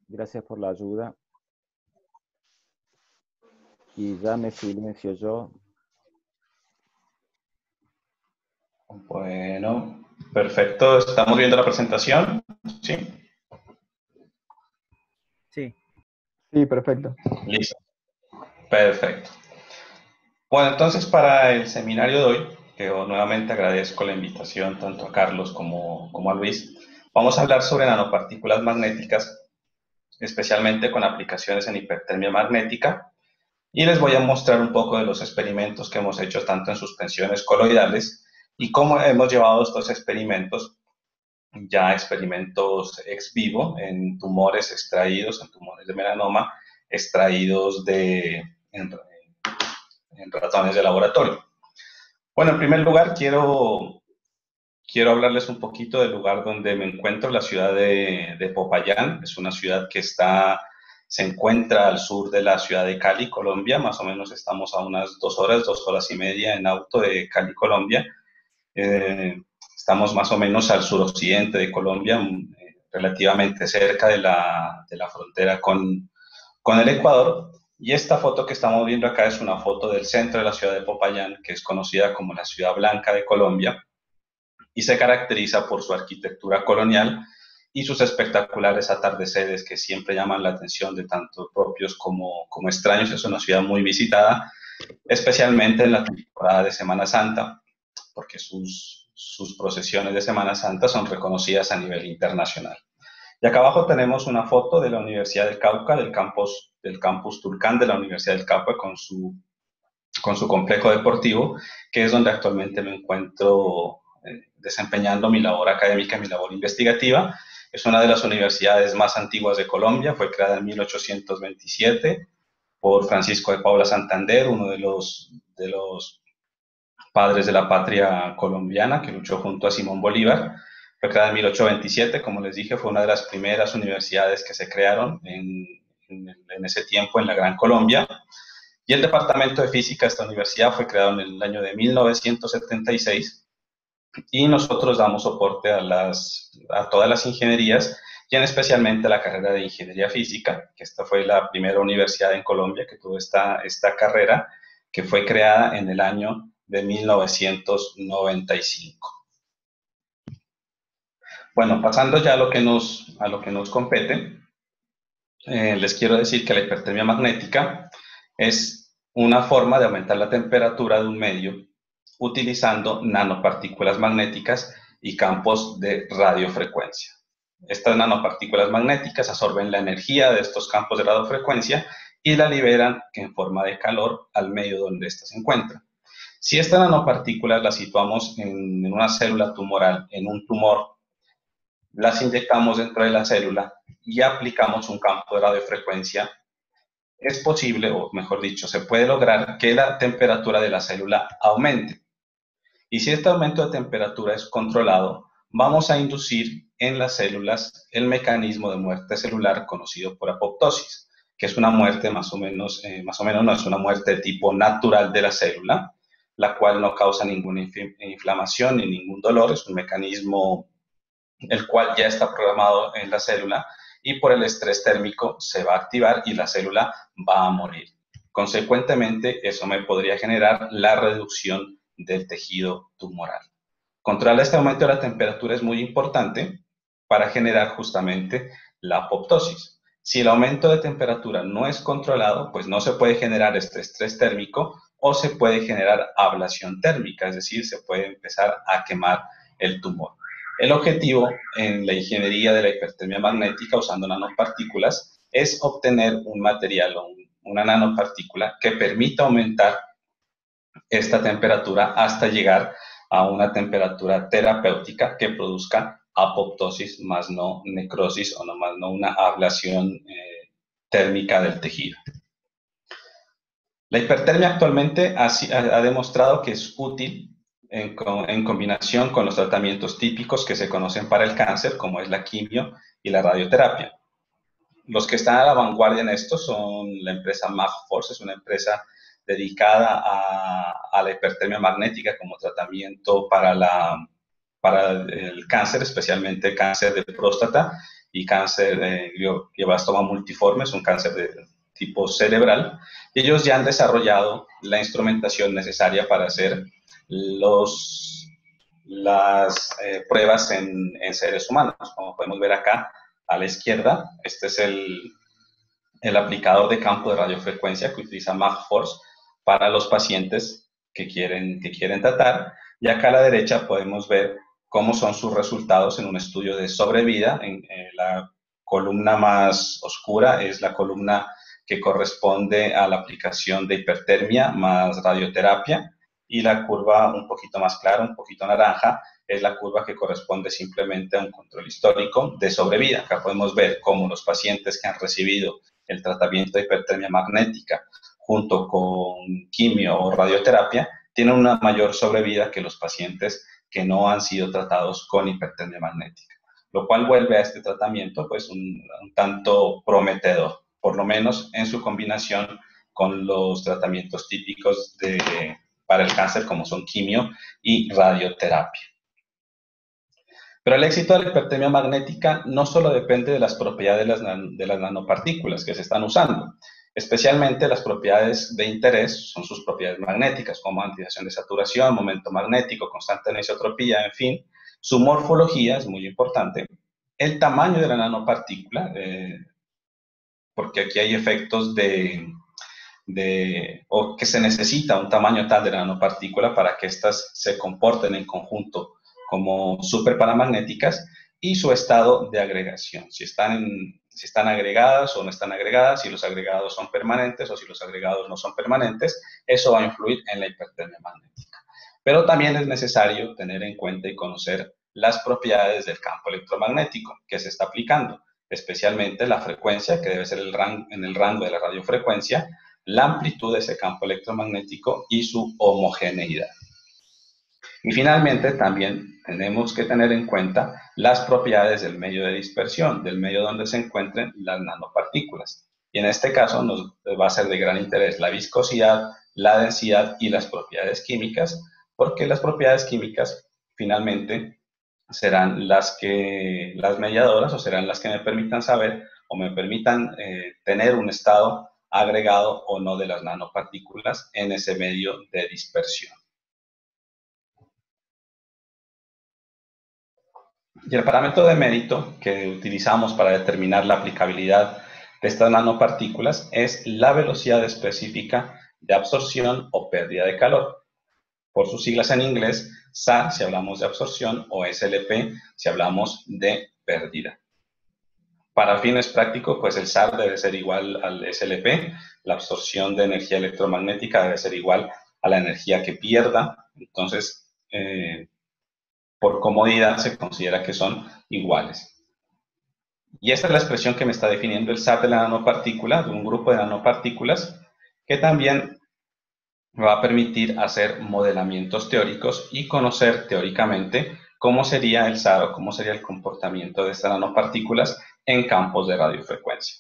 Gracias por la ayuda. Y ya me silencio yo. Bueno, perfecto. ¿Estamos viendo la presentación? Sí. Sí. Sí, perfecto. Listo. Perfecto. Bueno, entonces para el seminario de hoy, que nuevamente agradezco la invitación tanto a Carlos como a Luis, vamos a hablar sobre nanopartículas magnéticas, especialmente con aplicaciones en hipertermia magnética, y les voy a mostrar un poco de los experimentos que hemos hecho tanto en suspensiones coloidales y cómo hemos llevado estos experimentos, ya experimentos ex vivo, en tumores extraídos, en tumores de melanoma, extraídos en ratones de laboratorio. Bueno, en primer lugar, quiero hablarles un poquito del lugar donde me encuentro, la ciudad de Popayán. Es una ciudad que se encuentra al sur de la ciudad de Cali, Colombia. Más o menos estamos a unas 2 horas y media en auto de Cali, Colombia. Estamos más o menos al suroccidente de Colombia, relativamente cerca de la frontera con el Ecuador. Y esta foto que estamos viendo acá es una foto del centro de la ciudad de Popayán, que es conocida como la Ciudad Blanca de Colombia, y se caracteriza por su arquitectura colonial y sus espectaculares atardeceres que siempre llaman la atención de tanto propios como extraños. Es una ciudad muy visitada, especialmente en la temporada de Semana Santa, porque sus procesiones de Semana Santa son reconocidas a nivel internacional. Y acá abajo tenemos una foto de la Universidad del Cauca, del campus Tulcán de la Universidad del Cauca, con su complejo deportivo, que es donde actualmente me encuentro desempeñando mi labor académica, mi labor investigativa. Es una de las universidades más antiguas de Colombia, fue creada en 1827 por Francisco de Paula Santander, uno de los padres de la patria colombiana, que luchó junto a Simón Bolívar. Fue creada en 1827, como les dije, fue una de las primeras universidades que se crearon en ese tiempo en la Gran Colombia. Y el Departamento de Física de esta universidad fue creado en el año de 1976, y nosotros damos soporte a todas las ingenierías, y en especialmente a la carrera de Ingeniería Física, que esta fue la primera universidad en Colombia que tuvo esta carrera, que fue creada en el año de 1995. Bueno, pasando ya a lo que nos compete, les quiero decir que la hipertermia magnética es una forma de aumentar la temperatura de un medio utilizando nanopartículas magnéticas y campos de radiofrecuencia. Estas nanopartículas magnéticas absorben la energía de estos campos de radiofrecuencia y la liberan en forma de calor al medio donde ésta se encuentra. Si estas nanopartículas las situamos en una célula tumoral, en un tumor, las inyectamos dentro de la célula y aplicamos un campo de radiofrecuencia, es posible, o mejor dicho, se puede lograr que la temperatura de la célula aumente. Y si este aumento de temperatura es controlado, vamos a inducir en las células el mecanismo de muerte celular conocido por apoptosis, que es una muerte más o menos no es una muerte de tipo natural de la célula, la cual no causa ninguna inflamación ni ningún dolor. Es un mecanismo el cual ya está programado en la célula, y por el estrés térmico se va a activar y la célula va a morir. Consecuentemente, eso me podría generar la reducción del tejido tumoral. Controlar este aumento de la temperatura es muy importante para generar justamente la apoptosis. Si el aumento de temperatura no es controlado, pues no se puede generar este estrés térmico, o se puede generar ablación térmica, es decir, se puede empezar a quemar el tumor. El objetivo en la ingeniería de la hipertermia magnética usando nanopartículas es obtener un material o una nanopartícula que permita aumentar esta temperatura hasta llegar a una temperatura terapéutica que produzca apoptosis más no necrosis, o más no una ablación térmica del tejido. La hipertermia actualmente ha demostrado que es útil en combinación con los tratamientos típicos que se conocen para el cáncer, como es la quimio y la radioterapia. Los que están a la vanguardia en esto son la empresa Magforce, es una empresa dedicada a la hipertermia magnética como tratamiento para el cáncer, especialmente cáncer de próstata, y cáncer de glioblastoma multiforme, es un cáncer de tipo cerebral. Y ellos ya han desarrollado la instrumentación necesaria para hacer las pruebas en seres humanos. Como podemos ver acá a la izquierda, este es el aplicador de campo de radiofrecuencia que utiliza Magforce para los pacientes que quieren tratar. Y acá a la derecha podemos ver cómo son sus resultados en un estudio de sobrevida. En la columna más oscura es la columna que corresponde a la aplicación de hipertermia más radioterapia, y la curva un poquito más clara, un poquito naranja, es la curva que corresponde simplemente a un control histórico de sobrevida. Acá podemos ver cómo los pacientes que han recibido el tratamiento de hipertermia magnética junto con quimio o radioterapia tienen una mayor sobrevida que los pacientes que no han sido tratados con hipertermia magnética, lo cual vuelve a este tratamiento pues un tanto prometedor, por lo menos en su combinación con los tratamientos típicos para el cáncer, como son quimio y radioterapia. Pero el éxito de la hipertermia magnética no solo depende de las propiedades de las nanopartículas que se están usando. Especialmente las propiedades de interés son sus propiedades magnéticas, como antidación de saturación, momento magnético, constante anisotropía, en fin. Su morfología es muy importante. El tamaño de la nanopartícula, porque aquí hay efectos o que se necesita un tamaño tal de la nanopartícula para que éstas se comporten en conjunto como superparamagnéticas, y su estado de agregación, si están agregadas o no están agregadas, si los agregados son permanentes o si los agregados no son permanentes. Eso va a influir en la hipertermia magnética. Pero también es necesario tener en cuenta y conocer las propiedades del campo electromagnético que se está aplicando, especialmente la frecuencia, que debe ser en el rango de la radiofrecuencia, la amplitud de ese campo electromagnético y su homogeneidad. Y finalmente también tenemos que tener en cuenta las propiedades del medio de dispersión, del medio donde se encuentren las nanopartículas. Y en este caso nos va a ser de gran interés la viscosidad, la densidad y las propiedades químicas, porque las propiedades químicas finalmente serán las mediadoras, o serán las que me permitan saber o me permitan tener un estado agregado o no de las nanopartículas en ese medio de dispersión. Y el parámetro de mérito que utilizamos para determinar la aplicabilidad de estas nanopartículas es la velocidad específica de absorción o pérdida de calor. Por sus siglas en inglés, SAR si hablamos de absorción o SLP si hablamos de pérdida. Para fines prácticos, pues el SAR debe ser igual al SLP, la absorción de energía electromagnética debe ser igual a la energía que pierda. Entonces, por comodidad se considera que son iguales. Y esta es la expresión que me está definiendo el SAR de la nanopartícula, de un grupo de nanopartículas, que también me va a permitir hacer modelamientos teóricos y conocer teóricamente cómo sería el SAR o cómo sería el comportamiento de estas nanopartículas en campos de radiofrecuencia.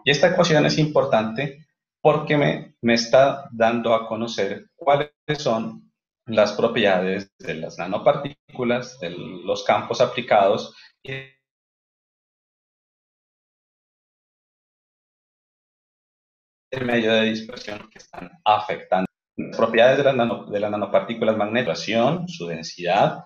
Y esta ecuación es importante porque me está dando a conocer cuáles son las propiedades de las nanopartículas, de los campos aplicados y el medio de dispersión que están afectando. Las propiedades de las nanopartículas magnéticas, su densidad,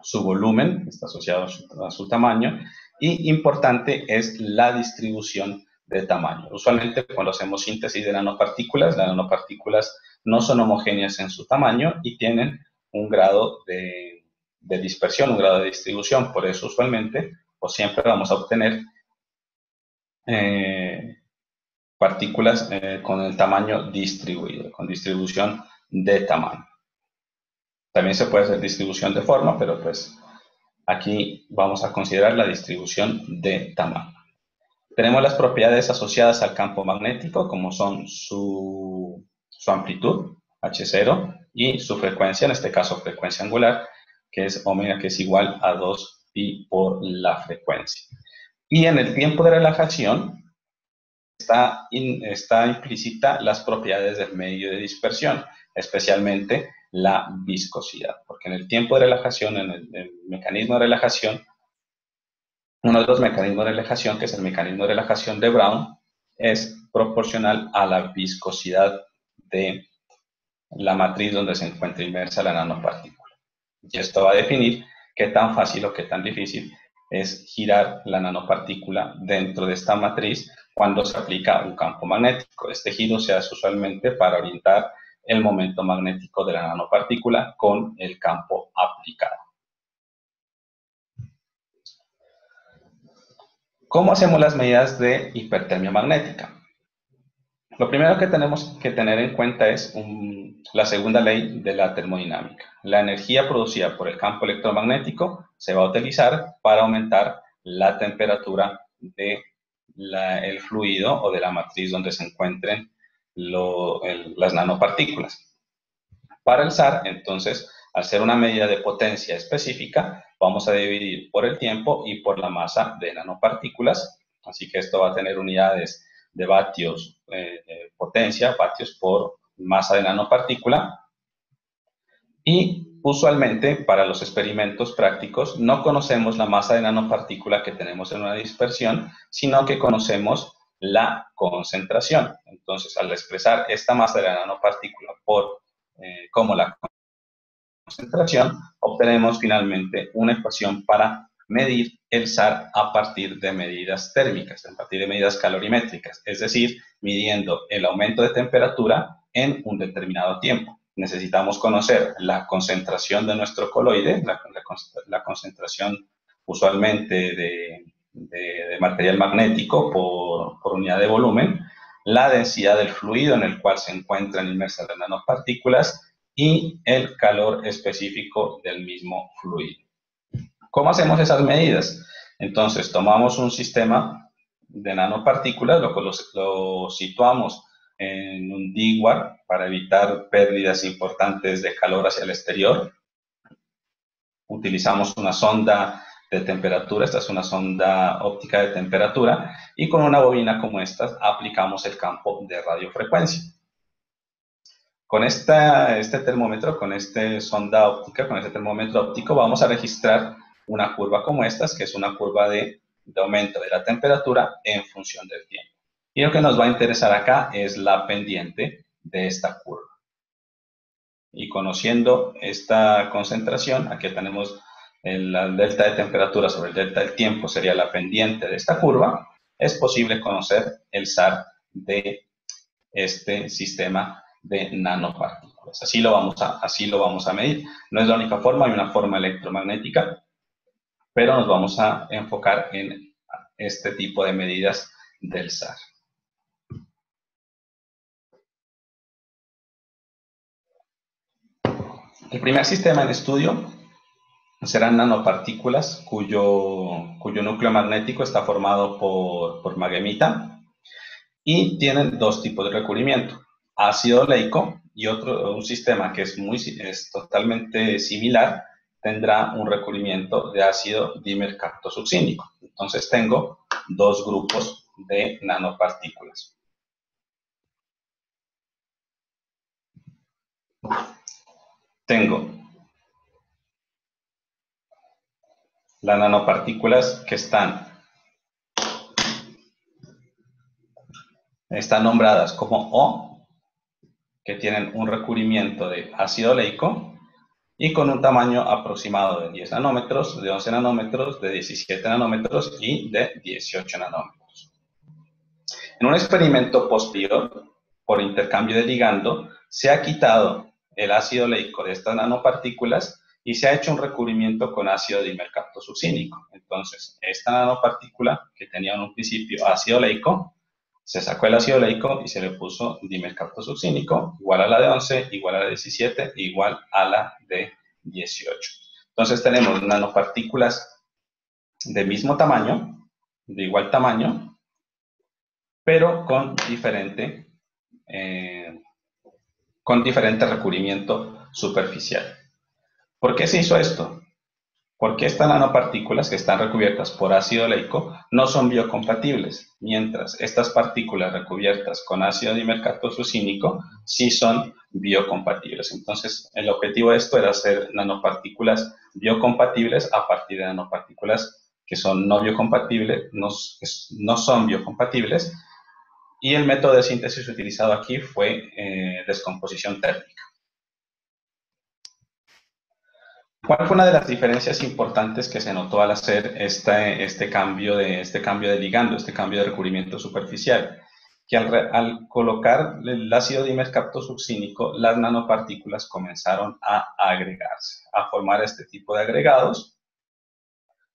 su volumen, que está asociado a su tamaño, y importante es la distribución de tamaño. Usualmente cuando hacemos síntesis de nanopartículas, las nanopartículas no son homogéneas en su tamaño y tienen un grado de dispersión, un grado de distribución. Por eso usualmente o siempre vamos a obtener partículas con el tamaño distribuido, con distribución de tamaño. También se puede hacer distribución de forma, pero pues aquí vamos a considerar la distribución de tamaño. Tenemos las propiedades asociadas al campo magnético, como son su amplitud, H0, y su frecuencia, en este caso frecuencia angular, que es omega, que es igual a 2pi por la frecuencia. Y en el tiempo de relajación está implícita las propiedades del medio de dispersión, especialmente la viscosidad, porque en el tiempo de relajación, en el mecanismo de relajación, Uno de los mecanismos de relajación, que es el mecanismo de relajación de Brown, es proporcional a la viscosidad de la matriz donde se encuentra inmersa la nanopartícula. Y esto va a definir qué tan fácil o qué tan difícil es girar la nanopartícula dentro de esta matriz cuando se aplica un campo magnético. Este giro se hace usualmente para orientar el momento magnético de la nanopartícula con el campo aplicado. ¿Cómo hacemos las medidas de hipertermia magnética? Lo primero que tenemos que tener en cuenta es la segunda ley de la termodinámica. La energía producida por el campo electromagnético se va a utilizar para aumentar la temperatura del fluido o de la matriz donde se encuentren las nanopartículas. Para el SAR, entonces, al ser una medida de potencia específica, vamos a dividir por el tiempo y por la masa de nanopartículas. Así que esto va a tener unidades de vatios, potencia, vatios por masa de nanopartícula. Y usualmente para los experimentos prácticos no conocemos la masa de nanopartícula que tenemos en una dispersión, sino que conocemos la concentración. Entonces, al expresar esta masa de la nanopartícula como la concentración, obtenemos finalmente una ecuación para medir el SAR a partir de medidas térmicas, a partir de medidas calorimétricas, es decir, midiendo el aumento de temperatura en un determinado tiempo. Necesitamos conocer la concentración de nuestro coloide, la concentración usualmente de material magnético por unidad de volumen, la densidad del fluido en el cual se encuentran inmersas las nanopartículas y el calor específico del mismo fluido. ¿Cómo hacemos esas medidas? Entonces, tomamos un sistema de nanopartículas, lo situamos en un DIGWAR para evitar pérdidas importantes de calor hacia el exterior. Utilizamos una sonda de temperatura, esta es una sonda óptica de temperatura, y con una bobina como esta aplicamos el campo de radiofrecuencia. Con este termómetro, con esta sonda óptica, con este termómetro óptico, vamos a registrar una curva como esta, que es una curva de aumento de la temperatura en función del tiempo. Y lo que nos va a interesar acá es la pendiente de esta curva. Y conociendo esta concentración, aquí tenemos el delta de temperatura sobre el delta del tiempo, sería la pendiente de esta curva, es posible conocer el SAR de este sistema de nanopartículas. Así lo vamos a medir. No es la única forma, hay una forma electromagnética, pero nos vamos a enfocar en este tipo de medidas del SAR. El primer sistema en estudio serán nanopartículas cuyo núcleo magnético está formado por maghemita y tienen dos tipos de recubrimiento: ácido oleico, y un sistema que es totalmente similar tendrá un recubrimiento de ácido dimercaptosuccínico. Entonces tengo dos grupos de nanopartículas. Tengo las nanopartículas que están nombradas como O, que tienen un recubrimiento de ácido oleico y con un tamaño aproximado de 10 nanómetros, de 11 nanómetros, de 17 nanómetros y de 18 nanómetros. En un experimento posterior, por intercambio de ligando, se ha quitado el ácido oleico de estas nanopartículas y se ha hecho un recubrimiento con ácido dimercaptosuccínico. Entonces, esta nanopartícula, que tenía en un principio ácido oleico, se sacó el ácido oleico y se le puso dimercaptosuccínico, igual a la de 11, igual a la de 17, igual a la de 18. Entonces tenemos nanopartículas de mismo tamaño, de igual tamaño, pero con diferente recubrimiento superficial. ¿Por qué se hizo esto? Porque estas nanopartículas que están recubiertas por ácido oleico no son biocompatibles, mientras estas partículas recubiertas con ácido dimercaptosuccínico sí son biocompatibles. Entonces, el objetivo de esto era hacer nanopartículas biocompatibles a partir de nanopartículas que son no biocompatibles, no son biocompatibles, y el método de síntesis utilizado aquí fue descomposición térmica. ¿Cuál fue una de las diferencias importantes que se notó al hacer este cambio de ligando, este cambio de recubrimiento superficial? Que al colocar el ácido dimercaptosuccínico, las nanopartículas comenzaron a agregarse, a formar este tipo de agregados,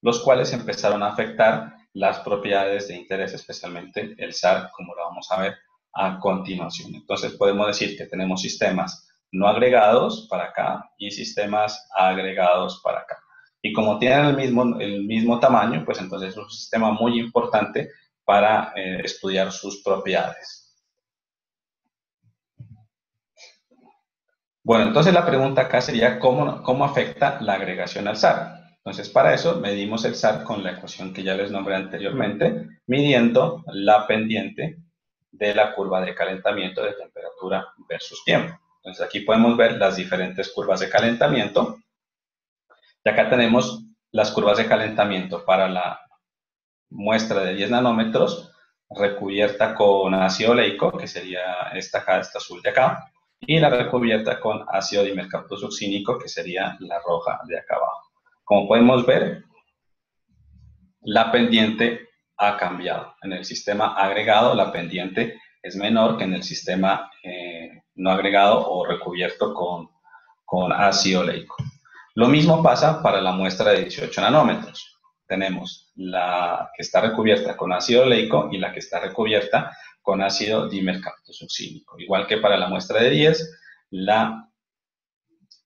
los cuales empezaron a afectar las propiedades de interés, especialmente el SAR, como lo vamos a ver a continuación. Entonces podemos decir que tenemos sistemas no agregados para acá y sistemas agregados para acá. Y como tienen el mismo tamaño, pues entonces es un sistema muy importante para estudiar sus propiedades. Bueno, entonces la pregunta acá sería ¿cómo afecta la agregación al SAR? Entonces, para eso medimos el SAR con la ecuación que ya les nombré anteriormente, midiendo la pendiente de la curva de calentamiento de temperatura versus tiempo. Entonces, aquí podemos ver las diferentes curvas de calentamiento. Y acá tenemos las curvas de calentamiento para la muestra de 10 nanómetros recubierta con ácido oleico, que sería esta acá, esta azul de acá, y la recubierta con ácido dimercaptosuccínico, que sería la roja de acá abajo. Como podemos ver, la pendiente ha cambiado. En el sistema agregado, la pendiente es menor que en el sistema no agregado o recubierto con ácido oleico. Lo mismo pasa para la muestra de 18 nanómetros. Tenemos la que está recubierta con ácido oleico y la que está recubierta con ácido dimercaptosuccínico. Igual que para la muestra de 10, la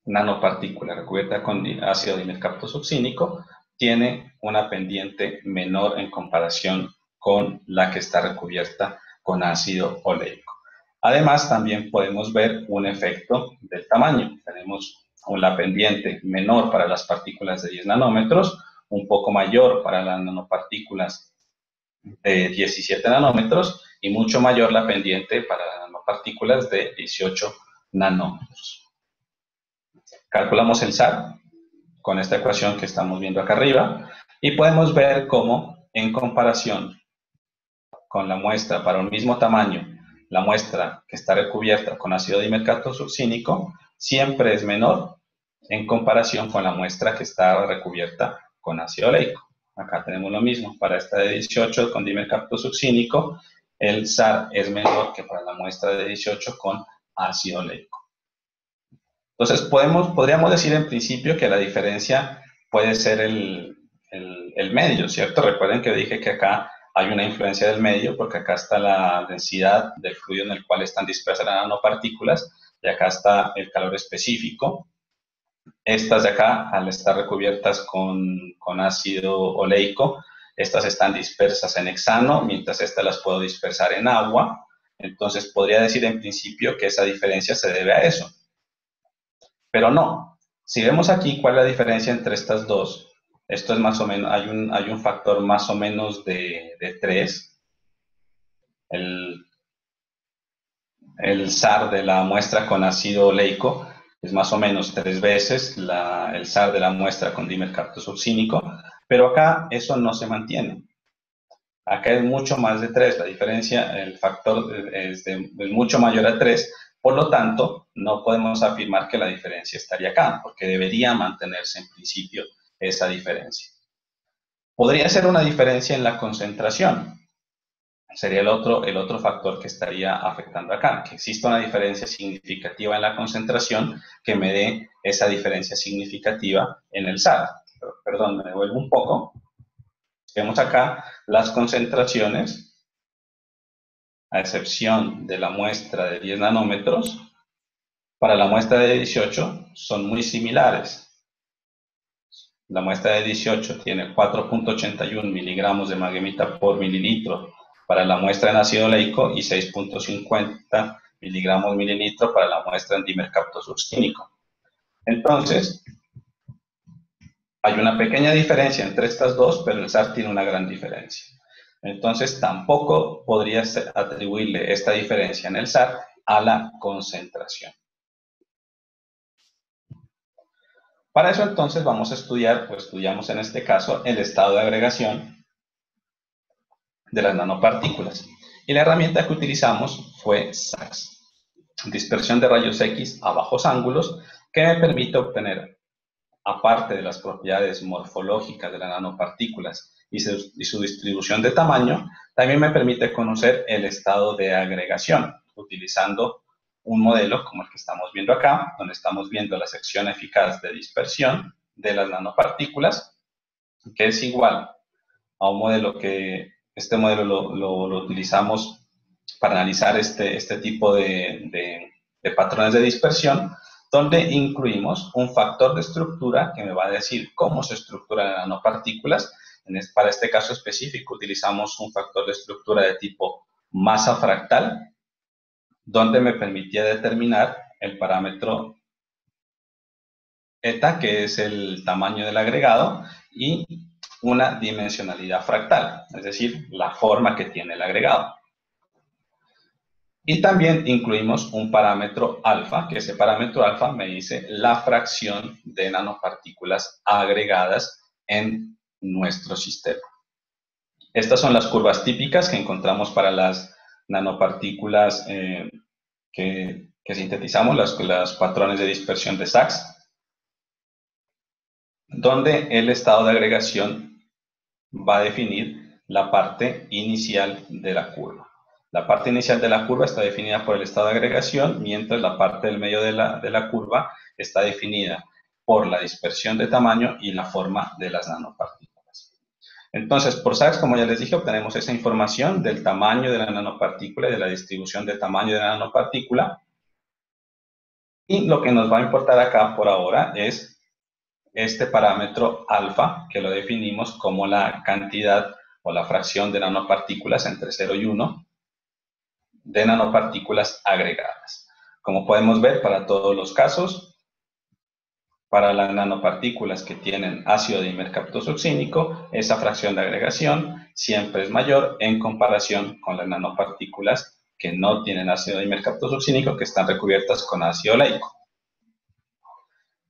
nanopartícula recubierta con ácido dimercaptosuccínico tiene una pendiente menor en comparación con la que está recubierta con ácido oleico. Además, también podemos ver un efecto del tamaño. Tenemos la pendiente menor para las partículas de 10 nanómetros, un poco mayor para las nanopartículas de 17 nanómetros y mucho mayor la pendiente para las nanopartículas de 18 nanómetros. Calculamos el SAR con esta ecuación que estamos viendo acá arriba y podemos ver cómo en comparación con la muestra para un mismo tamaño, la muestra que está recubierta con ácido dimercaptosuccínico siempre es menor en comparación con la muestra que está recubierta con ácido oleico. Acá tenemos lo mismo, para esta de 18 con dimercaptosuccínico, el SAR es menor que para la muestra de 18 con ácido oleico. Entonces, podríamos decir en principio que la diferencia puede ser el medio, ¿cierto? Recuerden que dije que acá hay una influencia del medio, porque acá está la densidad del fluido en el cual están dispersas las nanopartículas, y acá está el calor específico. Estas de acá, al estar recubiertas con ácido oleico, estas están dispersas en hexano, mientras estas las puedo dispersar en agua. Entonces, podría decir en principio que esa diferencia se debe a eso. Pero no. Si vemos aquí cuál es la diferencia entre estas dos, esto es más o menos, hay un factor más o menos de 3. El SAR de la muestra con ácido oleico es más o menos 3 veces el SAR de la muestra con dimercaptosuccínico, pero acá eso no se mantiene. Acá es mucho más de 3, la diferencia, el factor es mucho mayor a 3, por lo tanto, no podemos afirmar que la diferencia estaría acá, porque debería mantenerse en principio esa diferencia. Podría ser una diferencia en la concentración, sería el otro factor que estaría afectando acá, que exista una diferencia significativa en la concentración que me dé esa diferencia significativa en el SAR. Perdón, me devuelvo un poco. Vemos acá las concentraciones, a excepción de la muestra de 10 nanómetros, para la muestra de 18 son muy similares. La muestra de 18 tiene 4.81 miligramos de maghemita por mililitro para la muestra en ácido oleico y 6.50 miligramos mililitro para la muestra en dimercaptosuccínico. Entonces, hay una pequeña diferencia entre estas dos, pero el SAR tiene una gran diferencia. Entonces, tampoco podría atribuirle esta diferencia en el SAR a la concentración. Para eso entonces vamos a estudiar, o estudiamos en este caso, el estado de agregación de las nanopartículas. Y la herramienta que utilizamos fue SAXS, dispersión de rayos X a bajos ángulos, que me permite obtener, aparte de las propiedades morfológicas de las nanopartículas y su distribución de tamaño, también me permite conocer el estado de agregación, utilizando un modelo como el que estamos viendo acá, donde estamos viendo la sección eficaz de dispersión de las nanopartículas, que es igual a un modelo que, este modelo lo utilizamos para analizar este tipo de patrones de dispersión, donde incluimos un factor de estructura que me va a decir cómo se estructuran las nanopartículas. Para este caso específico utilizamos un factor de estructura de tipo masa fractal, donde me permitía determinar el parámetro eta, que es el tamaño del agregado, y una dimensionalidad fractal, es decir, la forma que tiene el agregado. Y también incluimos un parámetro alfa, que ese parámetro alfa me dice la fracción de nanopartículas agregadas en nuestro sistema. Estas son las curvas típicas que encontramos para las nanopartículas que sintetizamos, los patrones de dispersión de SAXS, donde el estado de agregación va a definir la parte inicial de la curva. La parte inicial de la curva está definida por el estado de agregación, mientras la parte del medio de la curva está definida por la dispersión de tamaño y la forma de las nanopartículas. Entonces, por SAXS, como ya les dije, obtenemos esa información del tamaño de la nanopartícula y de la distribución de tamaño de la nanopartícula. Y lo que nos va a importar acá por ahora es este parámetro alfa, que lo definimos como la cantidad o la fracción de nanopartículas entre 0 y 1 de nanopartículas agregadas. Como podemos ver, para todos los casos, para las nanopartículas que tienen ácido dimercaptosuccínico, esa fracción de agregación siempre es mayor en comparación con las nanopartículas que no tienen ácido dimercaptosuccínico, que están recubiertas con ácido oleico.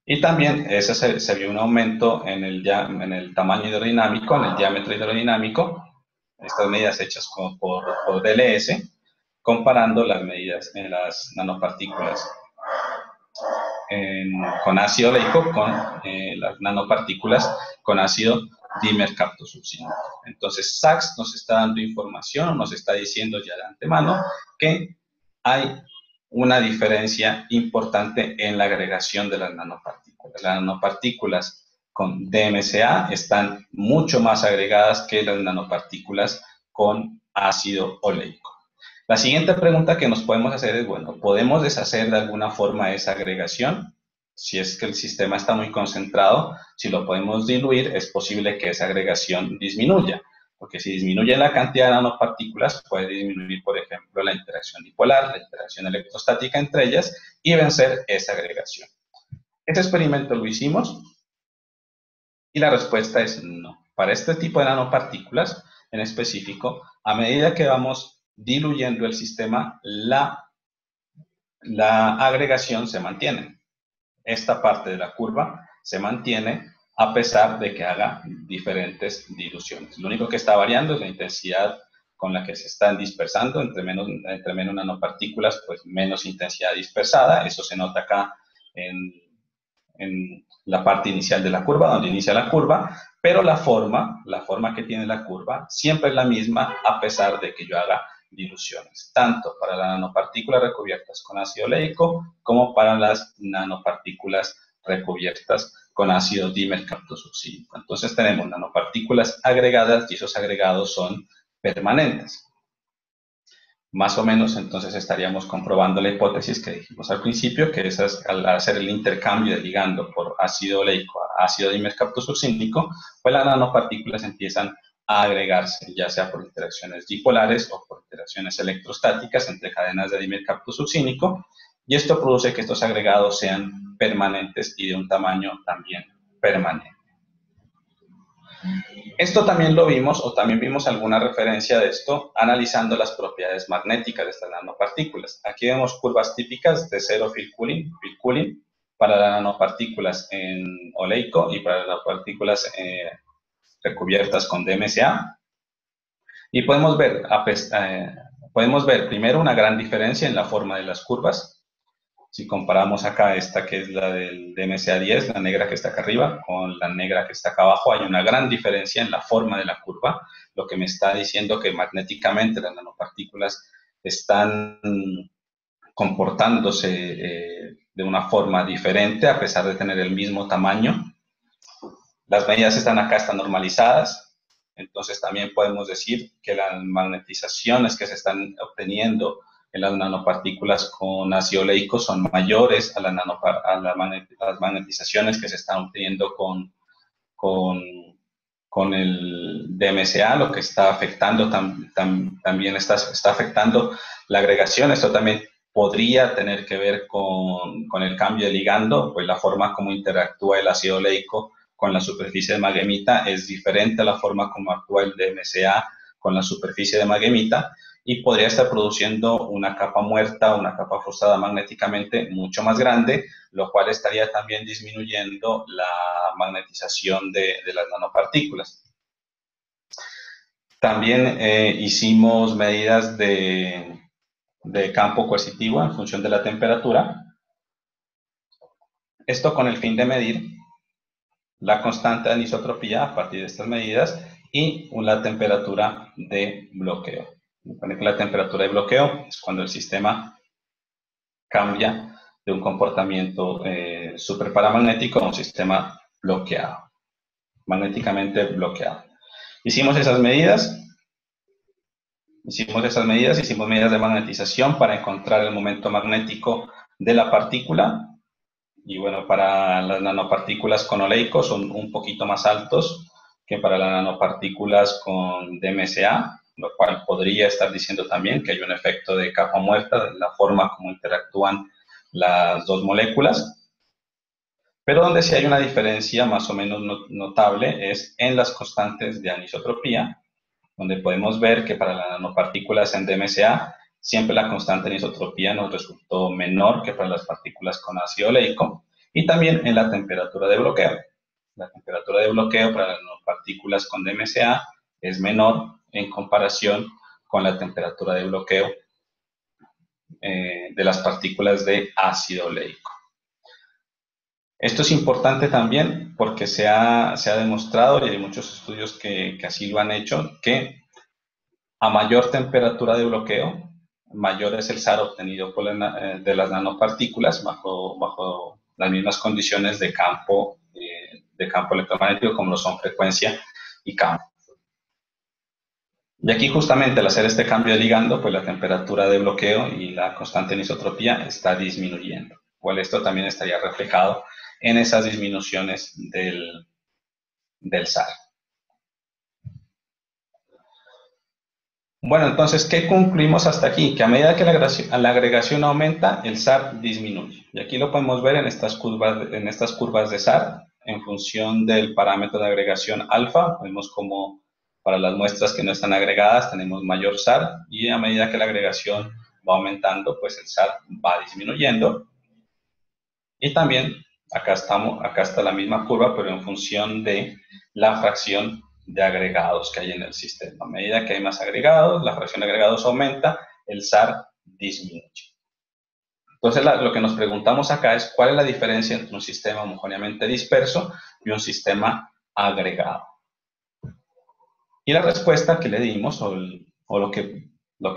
Y también se vio un aumento en el tamaño hidrodinámico, en el diámetro hidrodinámico, estas medidas hechas por DLS, comparando las medidas en las nanopartículas con ácido oleico con las nanopartículas con ácido dimercaptosuccínico. Entonces, SAXS nos está dando información, nos está diciendo ya de antemano que hay una diferencia importante en la agregación de las nanopartículas. Las nanopartículas con DMCA están mucho más agregadas que las nanopartículas con ácido oleico. La siguiente pregunta que nos podemos hacer es, bueno, ¿podemos deshacer de alguna forma esa agregación? Si es que el sistema está muy concentrado, si lo podemos diluir, es posible que esa agregación disminuya. Porque si disminuye la cantidad de nanopartículas, puede disminuir, por ejemplo, la interacción dipolar, la interacción electrostática entre ellas y vencer esa agregación. Este experimento lo hicimos y la respuesta es no. Para este tipo de nanopartículas, en específico, a medida que vamos diluyendo el sistema, la agregación se mantiene. Esta parte de la curva se mantiene a pesar de que haga diferentes diluciones. Lo único que está variando es la intensidad con la que se están dispersando. Entre menos nanopartículas, pues menos intensidad dispersada. Eso se nota acá en la parte inicial de la curva, donde inicia la curva, pero la forma que tiene la curva siempre es la misma a pesar de que yo haga diluciones, tanto para las nanopartículas recubiertas con ácido oleico como para las nanopartículas recubiertas con ácido dimercaptosuccínico. Entonces tenemos nanopartículas agregadas y esos agregados son permanentes. Más o menos, entonces estaríamos comprobando la hipótesis que dijimos al principio, que es al hacer el intercambio de ligando por ácido oleico a ácido dimercaptosuccínico, pues las nanopartículas empiezan a agregarse, ya sea por interacciones dipolares o por interacciones electrostáticas entre cadenas de dimercaptosuccínico, y esto produce que estos agregados sean permanentes y de un tamaño también permanente. Esto también lo vimos, o también vimos alguna referencia de esto, analizando las propiedades magnéticas de estas nanopartículas. Aquí vemos curvas típicas de 0 Field Cooling, para las nanopartículas en oleico y para las nanopartículas recubiertas con DMSA. Y podemos ver primero una gran diferencia en la forma de las curvas. Si comparamos acá esta que es la del DMSA 10, la negra que está acá arriba, con la negra que está acá abajo, hay una gran diferencia en la forma de la curva, lo que me está diciendo que magnéticamente las nanopartículas están comportándose de una forma diferente a pesar de tener el mismo tamaño. Las medidas están acá, están normalizadas, entonces también podemos decir que las magnetizaciones que se están obteniendo en las nanopartículas con ácido oleico son mayores a las magnetizaciones que se están obteniendo con el DMSA, lo que está afectando también está afectando la agregación. Esto también podría tener que ver con el cambio de ligando, pues la forma como interactúa el ácido oleico con la superficie de maghemita es diferente a la forma como actúa el DMSA con la superficie de maghemita, y podría estar produciendo una capa muerta, una capa forzada magnéticamente mucho más grande, lo cual estaría también disminuyendo la magnetización de las nanopartículas. También hicimos medidas de campo coercitivo en función de la temperatura. Esto con el fin de medir la constante de anisotropía a partir de estas medidas y la temperatura de bloqueo. La temperatura de bloqueo es cuando el sistema cambia de un comportamiento superparamagnético a un sistema bloqueado, magnéticamente bloqueado. Hicimos medidas de magnetización para encontrar el momento magnético de la partícula. Y bueno, para las nanopartículas con oleico son un poquito más altos que para las nanopartículas con DMSA, lo cual podría estar diciendo también que hay un efecto de capa muerta en la forma como interactúan las dos moléculas. Pero donde sí hay una diferencia más o menos notable es en las constantes de anisotropía, donde podemos ver que para las nanopartículas en DMSA siempre la constante de anisotropía nos resultó menor que para las partículas con ácido oleico, y también en la temperatura de bloqueo. La temperatura de bloqueo para las nanopartículas con DMSA es menor en comparación con la temperatura de bloqueo de las partículas de ácido oleico. Esto es importante también porque se ha demostrado, y hay muchos estudios que así lo han hecho, que a mayor temperatura de bloqueo, mayor es el SAR obtenido de las nanopartículas bajo las mismas condiciones de campo electromagnético como lo son frecuencia y campo. Y aquí justamente al hacer este cambio de ligando, pues la temperatura de bloqueo y la constante anisotropía está disminuyendo. Igual esto también estaría reflejado en esas disminuciones del SAR. Bueno, entonces, ¿qué concluimos hasta aquí? Que a medida que la agregación aumenta, el SAR disminuye. Y aquí lo podemos ver en estas curvas de SAR, en función del parámetro de agregación alfa. Vemos como para las muestras que no están agregadas tenemos mayor SAR, y a medida que la agregación va aumentando, pues el SAR va disminuyendo. Y también acá está la misma curva, pero en función de la fracción de agregados que hay en el sistema. A medida que hay más agregados, la fracción de agregados aumenta, el SAR disminuye. Entonces, lo que nos preguntamos acá es cuál es la diferencia entre un sistema homogéneamente disperso y un sistema agregado. Y la respuesta que le dimos, o lo que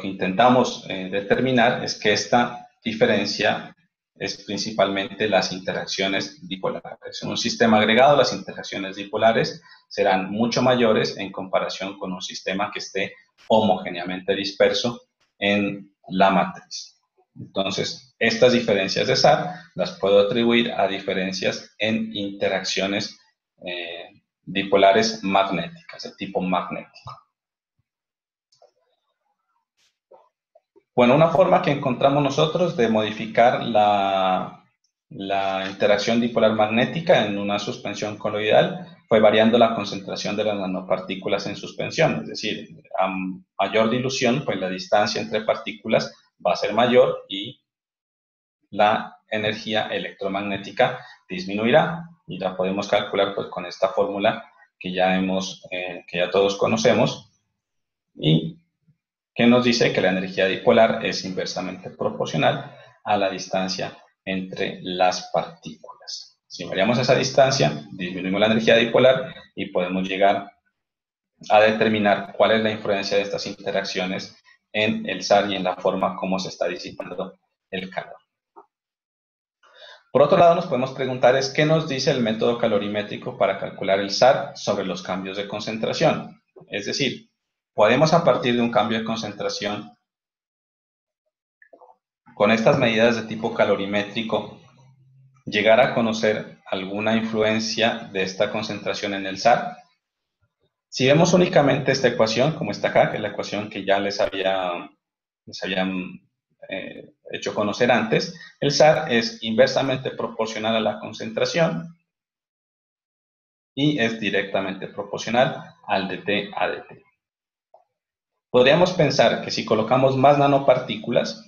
intentamos determinar, es que esta diferencia es principalmente las interacciones dipolares. En un sistema agregado, las interacciones dipolares serán mucho mayores en comparación con un sistema que esté homogéneamente disperso en la matriz. Entonces, estas diferencias de SAR las puedo atribuir a diferencias en interacciones dipolares magnéticas, de tipo magnético. Bueno, una forma que encontramos nosotros de modificar la interacción dipolar magnética en una suspensión coloidal fue variando la concentración de las nanopartículas en suspensión. Es decir, a mayor dilución, pues la distancia entre partículas va a ser mayor y la energía electromagnética disminuirá. Y la podemos calcular pues, con esta fórmula que ya todos conocemos, y que nos dice que la energía dipolar es inversamente proporcional a la distancia entre las partículas. Si variamos esa distancia, disminuimos la energía dipolar y podemos llegar a determinar cuál es la influencia de estas interacciones en el SAR y en la forma como se está disipando el calor. Por otro lado, nos podemos preguntar ¿qué nos dice el método calorimétrico para calcular el SAR sobre los cambios de concentración? Es decir, podemos a partir de un cambio de concentración con estas medidas de tipo calorimétrico llegar a conocer alguna influencia de esta concentración en el SAR. Si vemos únicamente esta ecuación, como está acá, que es la ecuación que ya les habían hecho conocer antes, el SAR es inversamente proporcional a la concentración y es directamente proporcional al dt a dt. Podríamos pensar que si colocamos más nanopartículas,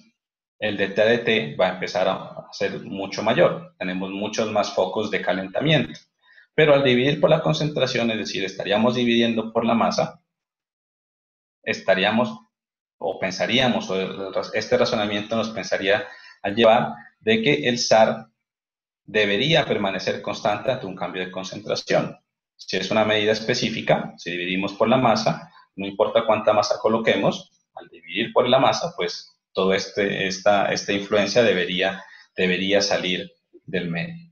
el dt a dt va a empezar a ser mucho mayor. Tenemos muchos más focos de calentamiento. Pero al dividir por la concentración, es decir, estaríamos dividiendo por la masa, pensaríamos, este razonamiento nos pensaría a llevar de que el SAR debería permanecer constante ante un cambio de concentración. Si es una medida específica, si dividimos por la masa, no importa cuánta masa coloquemos, al dividir por la masa, pues toda esta influencia debería salir del medio.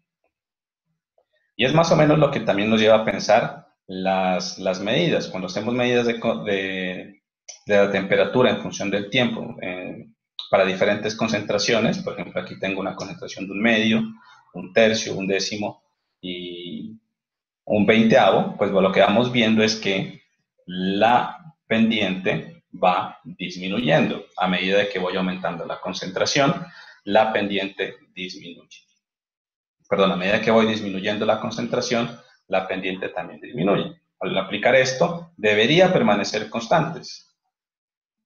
Y es más o menos lo que también nos lleva a pensar las medidas. Cuando hacemos medidas de la temperatura en función del tiempo para diferentes concentraciones, por ejemplo, aquí tengo una concentración de 1/2, 1/3, 1/10 y 1/20, pues lo que vamos viendo es que la pendiente va disminuyendo. A medida de que voy aumentando la concentración, la pendiente disminuye. Perdón, a medida que voy disminuyendo la concentración, la pendiente también disminuye. Al aplicar esto, debería permanecer constantes,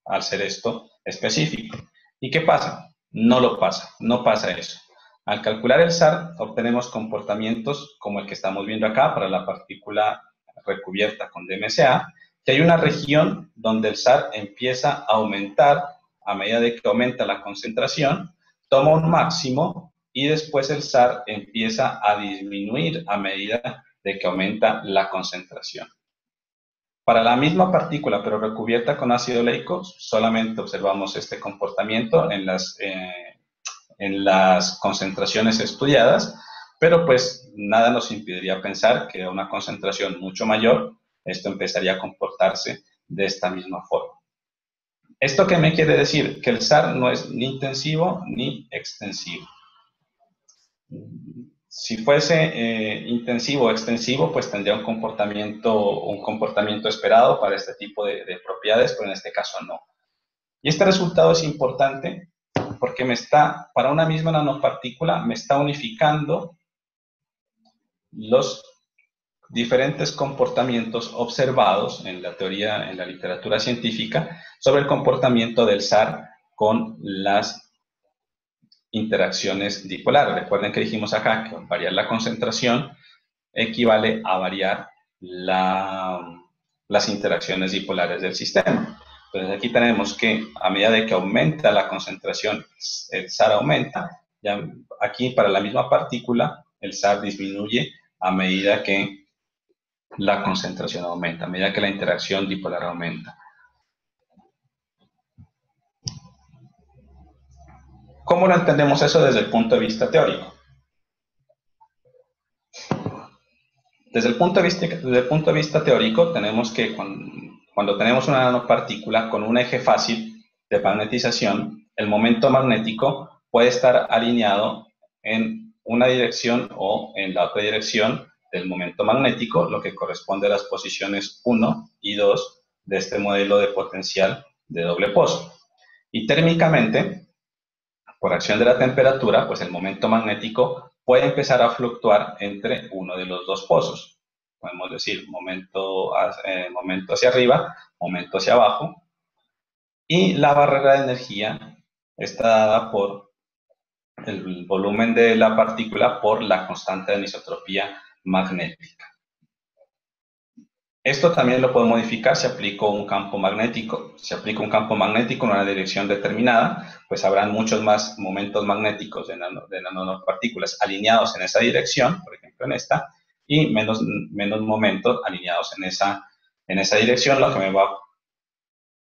al ser esto específico. ¿Y qué pasa? No lo pasa, no pasa eso. Al calcular el SAR, obtenemos comportamientos como el que estamos viendo acá para la partícula recubierta con DMSA, que hay una región donde el SAR empieza a aumentar a medida de que aumenta la concentración, toma un máximo y después el SAR empieza a disminuir a medida de que aumenta la concentración. Para la misma partícula, pero recubierta con ácido oleico, solamente observamos este comportamiento en las concentraciones estudiadas, pero pues nada nos impediría pensar que a una concentración mucho mayor, esto empezaría a comportarse de esta misma forma. ¿Esto qué me quiere decir? Que el SAR no es ni intensivo ni extensivo. Si fuese intensivo o extensivo, pues tendría un comportamiento esperado para este tipo de propiedades, pero en este caso no. Y este resultado es importante porque para una misma nanopartícula, me está unificando los diferentes comportamientos observados en la teoría, en la literatura científica, sobre el comportamiento del SAR con las interacciones dipolares. Recuerden que dijimos acá que variar la concentración equivale a variar las interacciones dipolares del sistema. Entonces aquí tenemos que a medida de que aumenta la concentración, el SAR aumenta. Ya aquí para la misma partícula, el SAR disminuye a medida que la concentración aumenta, a medida que la interacción dipolar aumenta. ¿Cómo lo entendemos eso desde el punto de vista teórico? Desde el punto de vista teórico, tenemos que cuando tenemos una nanopartícula con un eje fácil de magnetización, el momento magnético puede estar alineado en una dirección o en la otra dirección del momento magnético, lo que corresponde a las posiciones 1 y 2 de este modelo de potencial de doble pozo. Y térmicamente, por acción de la temperatura, pues el momento magnético puede empezar a fluctuar entre uno de los dos pozos. Podemos decir momento hacia arriba, momento hacia abajo. Y la barrera de energía está dada por el volumen de la partícula por la constante de anisotropía magnética. Esto también lo puedo modificar si aplico un campo magnético. Si aplico un campo magnético en una dirección determinada, pues habrán muchos más momentos magnéticos de nanopartículas alineados en esa dirección, por ejemplo en esta, y menos momentos alineados en esa dirección,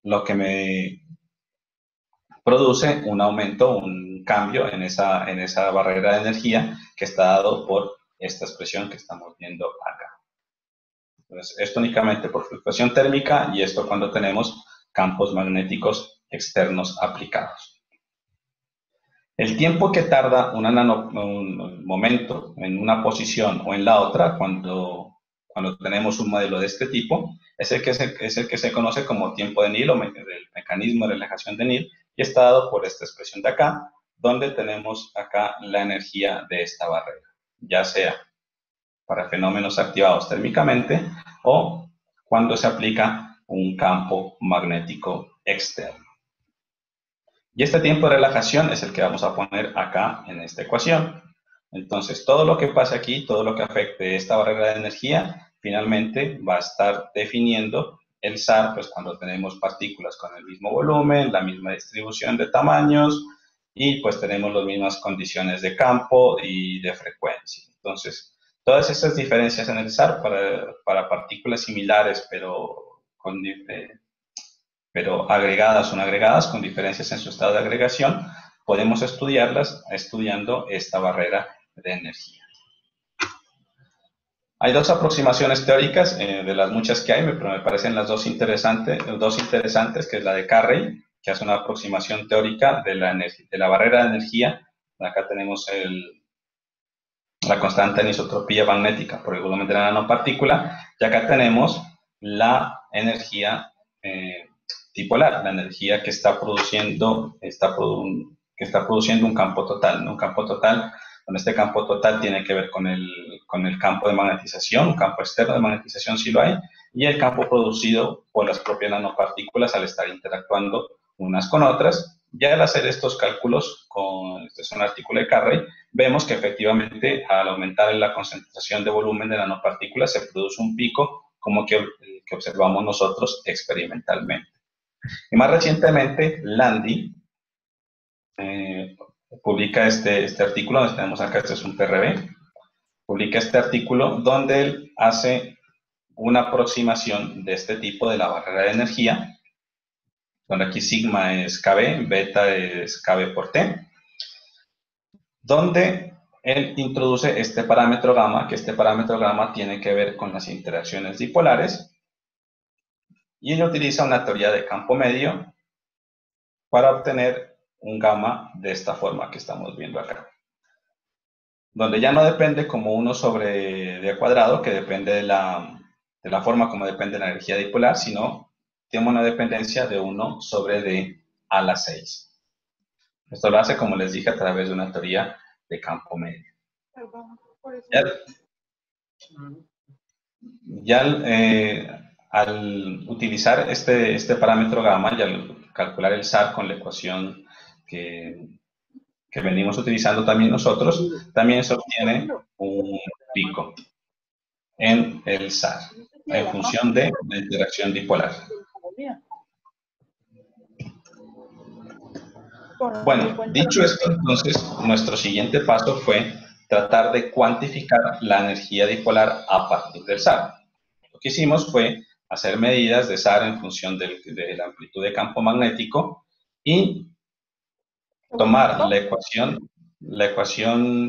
lo que me produce un aumento, un cambio en esa barrera de energía que está dado por esta expresión que estamos viendo acá. Entonces, esto únicamente por fluctuación térmica y esto cuando tenemos campos magnéticos externos aplicados. El tiempo que tarda un momento en una posición o en la otra cuando tenemos un modelo de este tipo es el que se conoce como tiempo de Neal o el mecanismo de relajación de Neal y está dado por esta expresión de acá, donde tenemos acá la energía de esta barrera, ya sea para fenómenos activados térmicamente o cuando se aplica un campo magnético externo. Y este tiempo de relajación es el que vamos a poner acá en esta ecuación. Entonces, todo lo que pase aquí, todo lo que afecte esta barrera de energía, finalmente va a estar definiendo el SAR, pues cuando tenemos partículas con el mismo volumen, la misma distribución de tamaños y pues tenemos las mismas condiciones de campo y de frecuencia. Entonces, todas estas diferencias en el SAR para partículas similares, pero agregadas o no agregadas, con diferencias en su estado de agregación, podemos estudiarlas estudiando esta barrera de energía. Hay dos aproximaciones teóricas de las muchas que hay, pero me parecen las dos interesantes, que es la de Carrey, que hace una aproximación teórica de la barrera de energía. Acá tenemos la constante anisotropía magnética por el volumen de la nanopartícula, y acá tenemos la energía dipolar, la energía que está produciendo un campo total, ¿no? Un campo total, donde este campo total tiene que ver con el campo de magnetización, un campo externo de magnetización si lo hay, y el campo producido por las propias nanopartículas al estar interactuando unas con otras. Ya al hacer estos cálculos, este es un artículo de Carrey, vemos que efectivamente al aumentar la concentración de volumen de nanopartículas se produce un pico como que observamos nosotros experimentalmente. Y más recientemente, Landi publica este artículo, donde tenemos acá, este es un PRB, publica este artículo donde él hace una aproximación de este tipo de la barrera de energía, donde aquí sigma es KB, beta es KB por T, donde él introduce este parámetro gamma, que este parámetro gamma tiene que ver con las interacciones dipolares, y él utiliza una teoría de campo medio para obtener un gamma de esta forma que estamos viendo acá, donde ya no depende como 1 sobre d cuadrado, que depende de la forma como depende la energía dipolar, sino tiene una dependencia de 1 sobre d a la 6. Esto lo hace, como les dije, a través de una teoría de campo medio. Al utilizar este parámetro gamma y al calcular el SAR con la ecuación que venimos utilizando también nosotros, también se obtiene un pico en el SAR en función de la interacción dipolar. Bueno, dicho esto, entonces, nuestro siguiente paso fue tratar de cuantificar la energía dipolar a partir del SAR. Lo que hicimos fue hacer medidas de SAR en función de la amplitud de campo magnético y tomar la ecuación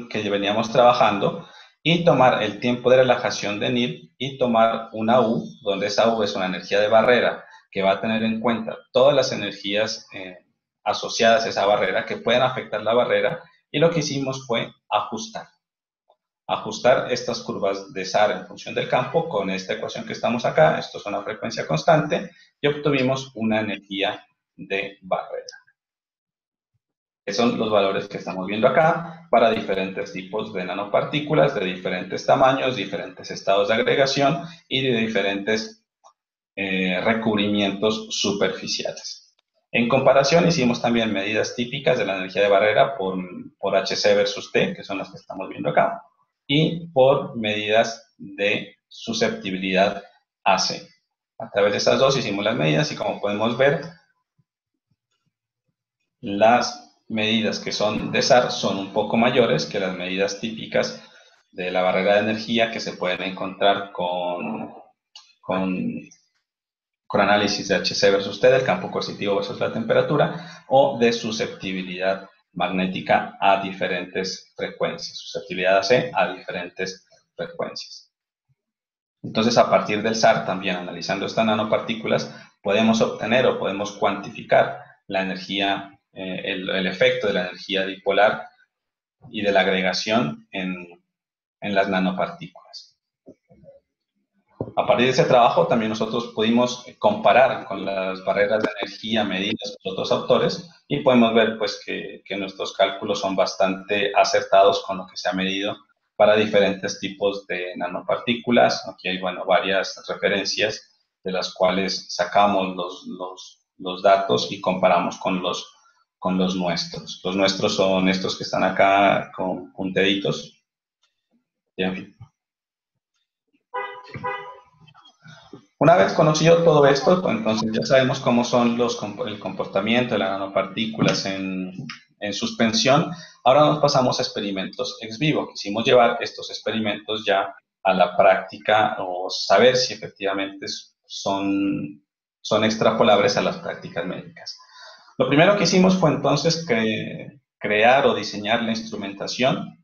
que veníamos trabajando y tomar el tiempo de relajación de Neal y tomar una U, donde esa U es una energía de barrera que va a tener en cuenta todas las energías asociadas a esa barrera que pueden afectar la barrera, y lo que hicimos fue ajustar estas curvas de SAR en función del campo con esta ecuación que estamos acá. Esto es una frecuencia constante y obtuvimos una energía de barrera. Estos son los valores que estamos viendo acá para diferentes tipos de nanopartículas, de diferentes tamaños, diferentes estados de agregación y de diferentes recubrimientos superficiales. En comparación, hicimos también medidas típicas de la energía de barrera por HC versus T, que son las que estamos viendo acá, y por medidas de susceptibilidad AC. A través de estas dos hicimos las medidas y como podemos ver, las medidas que son de SAR son un poco mayores que las medidas típicas de la barrera de energía que se pueden encontrar con análisis de HC versus T, del campo coercitivo versus la temperatura, o de susceptibilidad magnética a diferentes frecuencias, susceptibilidad AC a diferentes frecuencias. Entonces, a partir del SAR, también analizando estas nanopartículas, podemos obtener o podemos cuantificar la energía, el efecto de la energía dipolar y de la agregación en las nanopartículas. A partir de ese trabajo también nosotros pudimos comparar con las barreras de energía medidas por otros autores y podemos ver pues, que nuestros cálculos son bastante acertados con lo que se ha medido para diferentes tipos de nanopartículas. Aquí hay varias referencias de las cuales sacamos los datos y comparamos con los nuestros. Los nuestros son estos que están acá con punteditos. Y en fin. Una vez conocido todo esto, pues entonces ya sabemos cómo son el comportamiento de las nanopartículas en suspensión. Ahora nos pasamos a experimentos ex vivo. Quisimos llevar estos experimentos ya a la práctica o saber si efectivamente son extrapolables a las prácticas médicas. Lo primero que hicimos fue entonces crear o diseñar la instrumentación.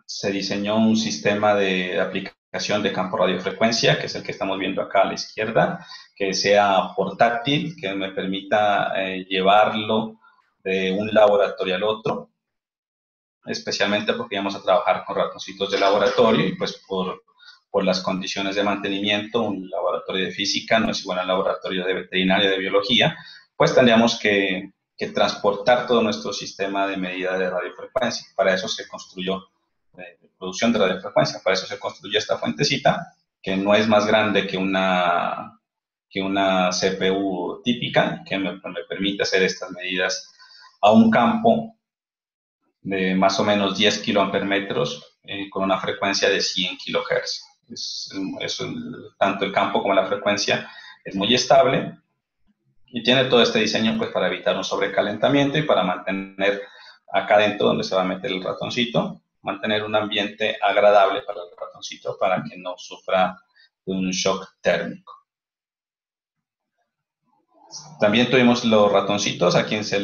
Se diseñó un sistema de aplicación de campo radiofrecuencia, que es el que estamos viendo acá a la izquierda, que sea portátil, que me permita llevarlo de un laboratorio al otro, especialmente porque íbamos a trabajar con ratoncitos de laboratorio y pues por las condiciones de mantenimiento, un laboratorio de física no es igual a un laboratorio de veterinaria, de biología, pues tendríamos que transportar todo nuestro sistema de medida de radiofrecuencia. Para eso se construyó de producción de radiofrecuencia. Para eso se construyó esta fuentecita, que no es más grande que una CPU típica, que me permite hacer estas medidas a un campo de más o menos 10 kiloamperemetros con una frecuencia de 100 kHz. Tanto el campo como la frecuencia es muy estable y tiene todo este diseño pues, para evitar un sobrecalentamiento y para mantener acá dentro donde se va a meter el ratoncito, mantener un ambiente agradable para el ratoncito para que no sufra de un shock térmico. También tuvimos los ratoncitos a quienes se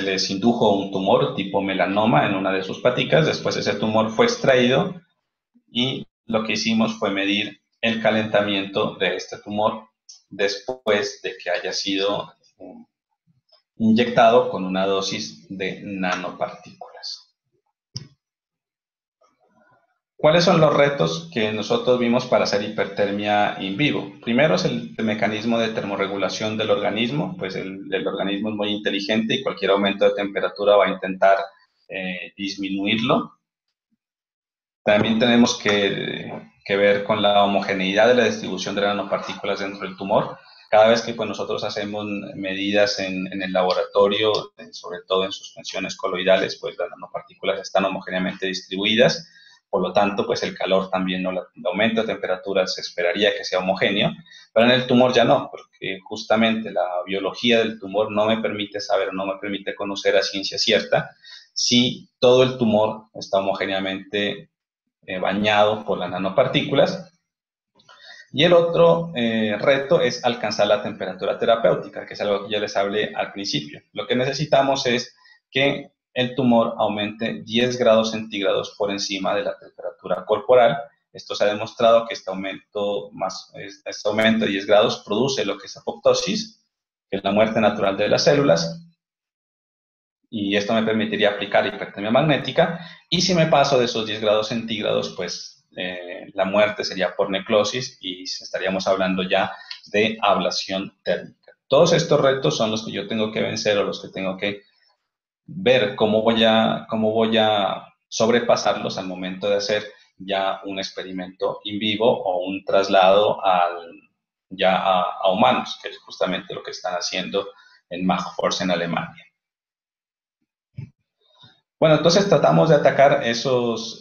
les indujo un tumor tipo melanoma en una de sus paticas. Después ese tumor fue extraído y lo que hicimos fue medir el calentamiento de este tumor después de que haya sido inyectado con una dosis de nanopartículas. ¿Cuáles son los retos que nosotros vimos para hacer hipertermia in vivo? Primero es el mecanismo de termorregulación del organismo, pues el organismo es muy inteligente y cualquier aumento de temperatura va a intentar disminuirlo. También tenemos que ver con la homogeneidad de la distribución de las nanopartículas dentro del tumor. Cada vez que pues, nosotros hacemos medidas en el laboratorio, sobre todo en suspensiones coloidales, pues las nanopartículas están homogéneamente distribuidas. Por lo tanto, pues el calor también, ¿no? El aumento de temperatura se esperaría que sea homogéneo, pero en el tumor ya no, porque justamente la biología del tumor no me permite saber, no me permite conocer a ciencia cierta si todo el tumor está homogéneamente bañado por las nanopartículas. Y el otro reto es alcanzar la temperatura terapéutica, que es algo que ya les hablé al principio. Lo que necesitamos es que el tumor aumente 10 grados centígrados por encima de la temperatura corporal. Esto se ha demostrado que este aumento de 10 grados produce lo que es apoptosis, que es la muerte natural de las células, y esto me permitiría aplicar hipertermia magnética, y si me paso de esos 10 grados centígrados, pues la muerte sería por necrosis y estaríamos hablando ya de ablación térmica. Todos estos retos son los que yo tengo que vencer o los que tengo que ver cómo voy a sobrepasarlos al momento de hacer ya un experimento in vivo o un traslado ya a humanos, que es justamente lo que están haciendo en Markforce en Alemania. Bueno, entonces tratamos de atacar esos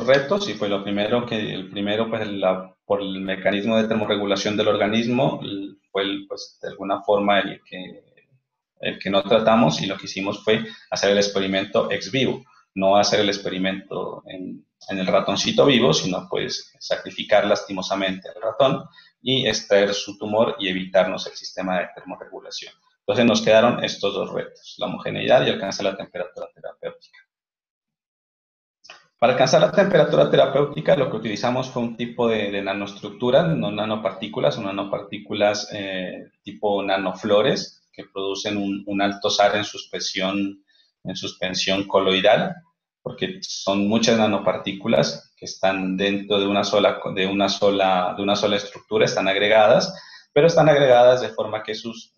retos y pues el primero pues por el mecanismo de termorregulación del organismo fue pues de alguna forma el que no tratamos, y lo que hicimos fue hacer el experimento ex vivo, no hacer el experimento en el ratoncito vivo, sino pues sacrificar lastimosamente al ratón y extraer su tumor y evitarnos el sistema de termorregulación. Entonces nos quedaron estos dos retos, la homogeneidad y alcanzar la temperatura terapéutica. Para alcanzar la temperatura terapéutica lo que utilizamos fue un tipo de nanoestructuras, no nanopartículas, son nanopartículas tipo nanoflores que producen un alto SAR en suspensión coloidal, porque son muchas nanopartículas que están dentro de una sola estructura, están agregadas, pero están agregadas de forma que sus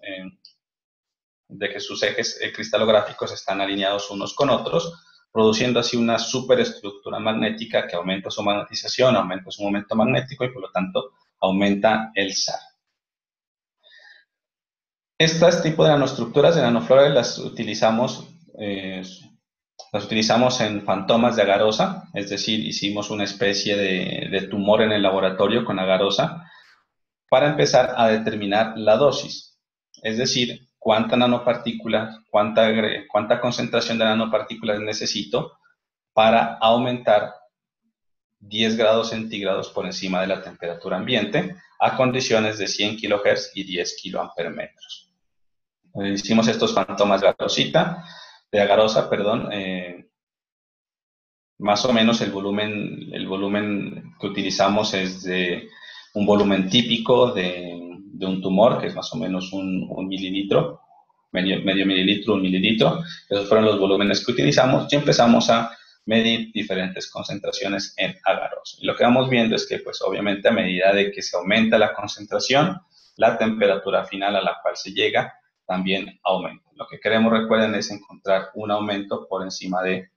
ejes cristalográficos están alineados unos con otros, produciendo así una superestructura magnética que aumenta su magnetización, aumenta su momento magnético y por lo tanto aumenta el SAR. Estos tipos de nanoestructuras de nanoflores las utilizamos en fantomas de agarosa, es decir, hicimos una especie de tumor en el laboratorio con agarosa para empezar a determinar la dosis, es decir, cuánta nanopartículas, cuánta concentración de nanopartículas necesito para aumentar 10 grados centígrados por encima de la temperatura ambiente a condiciones de 100 kHz y 10 kilómetros. Hicimos estos fantomas de agarosa, más o menos el volumen que utilizamos es de un volumen típico de un tumor, que es más o menos un mililitro, medio mililitro, 1 mililitro. Esos fueron los volúmenes que utilizamos y empezamos a medir diferentes concentraciones en agarosa. Y lo que vamos viendo es que, pues obviamente, a medida de que se aumenta la concentración, la temperatura final a la cual se llega también aumenta. Lo que queremos, recuerden, es encontrar un aumento por encima de,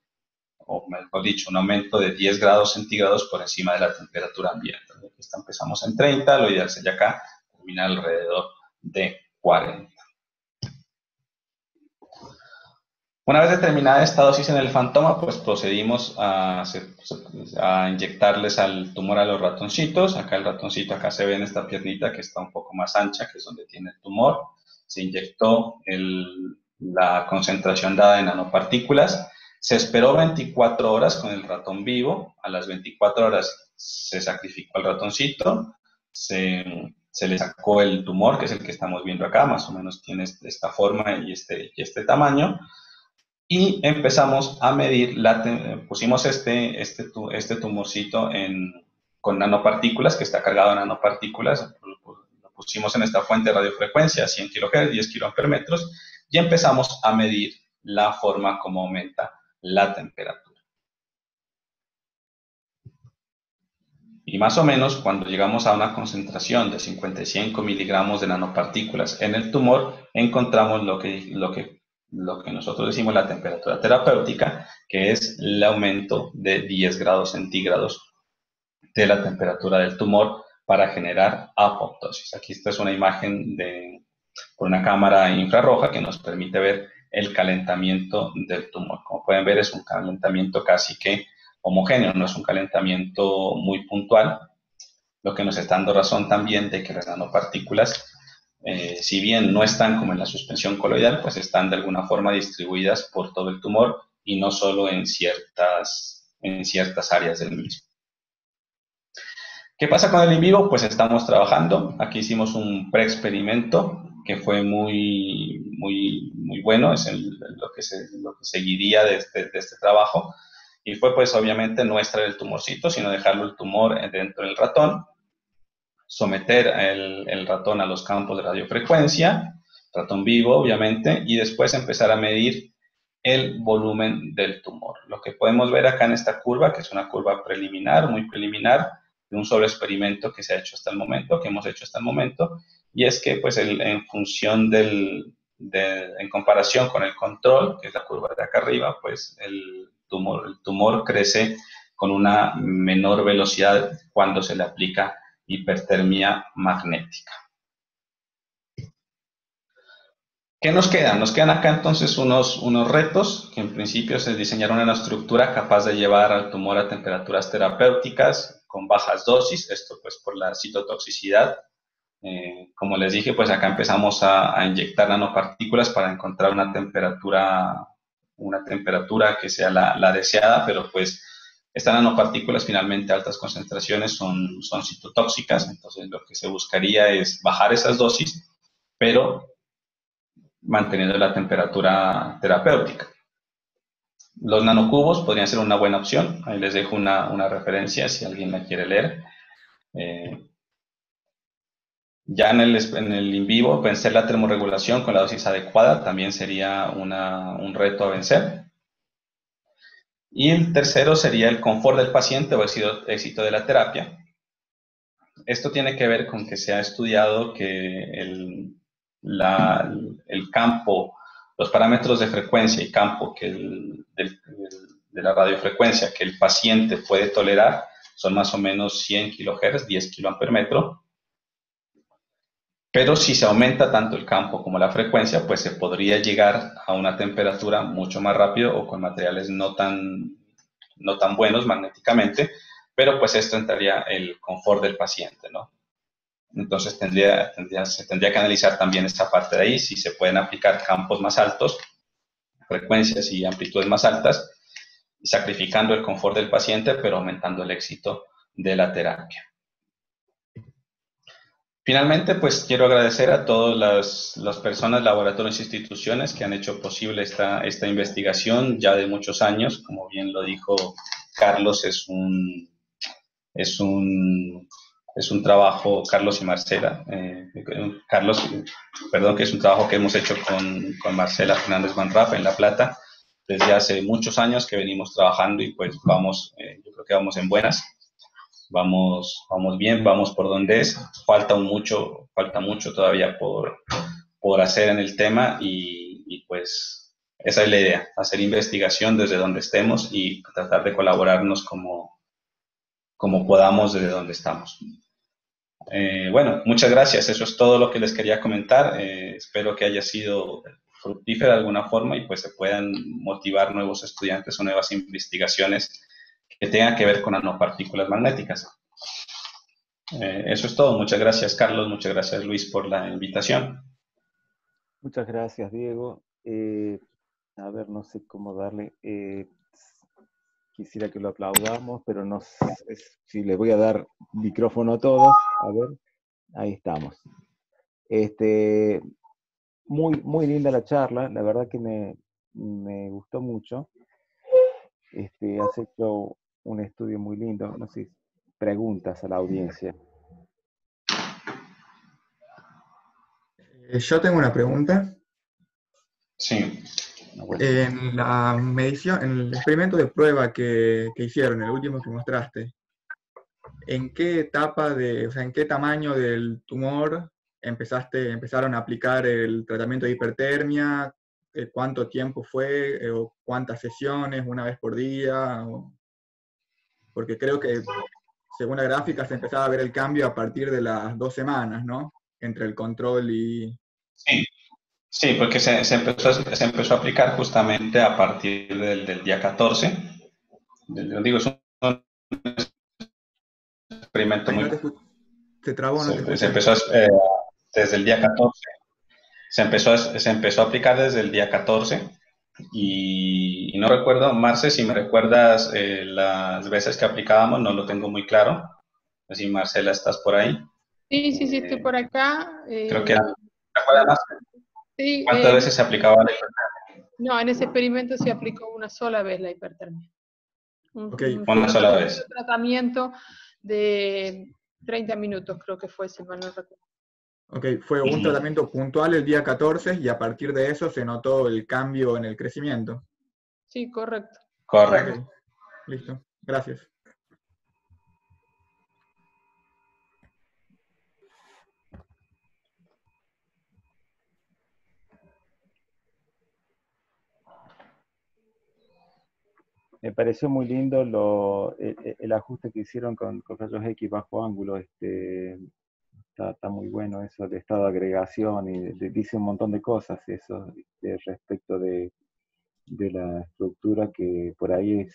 o mejor dicho, un aumento de 10 grados centígrados por encima de la temperatura ambiente. Esta empezamos en 30, lo ideal sería acá terminar alrededor de 40. Una vez determinada esta dosis en el fantoma, pues procedimos a inyectarles al tumor a los ratoncitos. Acá el ratoncito, acá se ve en esta piernita que está un poco más ancha, que es donde tiene el tumor. Se inyectó la concentración dada en nanopartículas. Se esperó 24 horas con el ratón vivo. A las 24 horas se sacrificó al ratoncito. Se le sacó el tumor, que es el que estamos viendo acá, más o menos tiene esta forma y este tamaño. Y empezamos a medir, pusimos este tumorcito con nanopartículas, que está cargado de nanopartículas, lo pusimos en esta fuente de radiofrecuencia, 100 kHz, 10 kilómetros, y empezamos a medir la forma como aumenta la temperatura. Y más o menos cuando llegamos a una concentración de 55 miligramos de nanopartículas en el tumor, encontramos lo que nosotros decimos la temperatura terapéutica, que es el aumento de 10 grados centígrados de la temperatura del tumor para generar apoptosis. Aquí esta es una imagen por una cámara infrarroja que nos permite ver el calentamiento del tumor. Como pueden ver, es un calentamiento casi que homogéneo, no es un calentamiento muy puntual, lo que nos está dando razón también de que las nanopartículas, si bien no están como en la suspensión coloidal, pues están de alguna forma distribuidas por todo el tumor y no solo en ciertas áreas del mismo. ¿Qué pasa con el in vivo? Pues estamos trabajando. Aquí hicimos un preexperimento que fue muy bueno, es lo que seguiría de este trabajo. Y fue pues obviamente no extraer el tumorcito, sino dejarlo el tumor dentro del ratón, someter el ratón a los campos de radiofrecuencia, ratón vivo obviamente, y después empezar a medir el volumen del tumor. Lo que podemos ver acá en esta curva, que es una curva preliminar, muy preliminar, de un solo experimento que se ha hecho hasta el momento, que hemos hecho hasta el momento, y es que pues en función en comparación con el control, que es la curva de acá arriba, pues el tumor crece con una menor velocidad cuando se le aplica hipertermia magnética. ¿Qué nos queda? Nos quedan acá entonces unos retos, que en principio es diseñar una estructura capaz de llevar al tumor a temperaturas terapéuticas con bajas dosis, esto pues por la citotoxicidad. Como les dije, pues acá empezamos a inyectar nanopartículas para encontrar una temperatura que sea la deseada, pero pues estas nanopartículas finalmente a altas concentraciones son citotóxicas, entonces lo que se buscaría es bajar esas dosis, pero manteniendo la temperatura terapéutica. Los nanocubos podrían ser una buena opción, ahí les dejo una referencia si alguien la quiere leer. Ya en el in vivo, vencer la termorregulación con la dosis adecuada también sería un reto a vencer. Y el tercero sería el confort del paciente o éxito de la terapia. Esto tiene que ver con que se ha estudiado que el campo, los parámetros de frecuencia y campo de la radiofrecuencia que el paciente puede tolerar son más o menos 100 kHz, 10 kA/m. Pero si se aumenta tanto el campo como la frecuencia, pues se podría llegar a una temperatura mucho más rápido o con materiales no tan buenos magnéticamente, pero pues esto entraría el confort del paciente, ¿no? Entonces se tendría que analizar también esta parte de ahí, si se pueden aplicar campos más altos, frecuencias y amplitudes más altas, sacrificando el confort del paciente, pero aumentando el éxito de la terapia. Finalmente, pues quiero agradecer a todas las personas, laboratorios e instituciones que han hecho posible esta investigación ya de muchos años. Como bien lo dijo Carlos, es un trabajo, Carlos y Marcela, que es un trabajo que hemos hecho con Marcela Fernández Van Raff en La Plata desde hace muchos años que venimos trabajando y pues yo creo que vamos en buenas. Vamos bien, vamos por donde es. Falta mucho todavía por hacer en el tema y pues esa es la idea, hacer investigación desde donde estemos y tratar de colaborarnos como podamos desde donde estamos. Bueno, muchas gracias. Eso es todo lo que les quería comentar. Espero que haya sido fructífera de alguna forma y pues se puedan motivar nuevos estudiantes o nuevas investigaciones que tengan que ver con nanopartículas magnéticas. Eso es todo. Muchas gracias, Carlos. Muchas gracias, Luis, por la invitación. Muchas gracias, Diego. A ver, no sé cómo darle. Quisiera que lo aplaudamos, pero no sé si le voy a dar micrófono a todos. A ver, ahí estamos. Muy, muy linda la charla. La verdad que me gustó mucho. Has hecho un estudio muy lindo. No sé, preguntas a la audiencia. Yo tengo una pregunta. Sí. En la medición, en el experimento de prueba que hicieron, el último que mostraste, ¿en qué etapa o sea, en qué tamaño del tumor empezaron a aplicar el tratamiento de hipertermia? ¿Cuánto tiempo fue? ¿O cuántas sesiones? ¿Una vez por día? Porque creo que, según la gráfica, se empezaba a ver el cambio a partir de las 2 semanas, ¿no? Entre el control y... Sí, porque se empezó a aplicar justamente a partir del día 14. Digo, es un experimento Ahí muy... no te trabó, no te Se escuché. empezó desde el día 14. Se empezó a aplicar desde el día 14 y no recuerdo, Marce, si me recuerdas las veces que aplicábamos, no lo tengo muy claro. Si Marcela, ¿estás por ahí? Sí, estoy por acá. Creo que era, ¿te acuerdas más? Sí, ¿Cuántas veces se aplicaba la hipertermia? no, en ese experimento se aplicó una sola vez la hipertermia. Okay. Una sola vez. Un tratamiento de 30 minutos, creo que fue, si mal no recuerdo. Ok, fue un tratamiento puntual el día 14 y a partir de eso se notó el cambio en el crecimiento. Sí, correcto. Correcto. Ok, listo. Gracias. me pareció muy lindo el ajuste que hicieron con rayos X bajo ángulo. Está muy bueno eso de estado de agregación y dice un montón de cosas eso respecto de la estructura que por ahí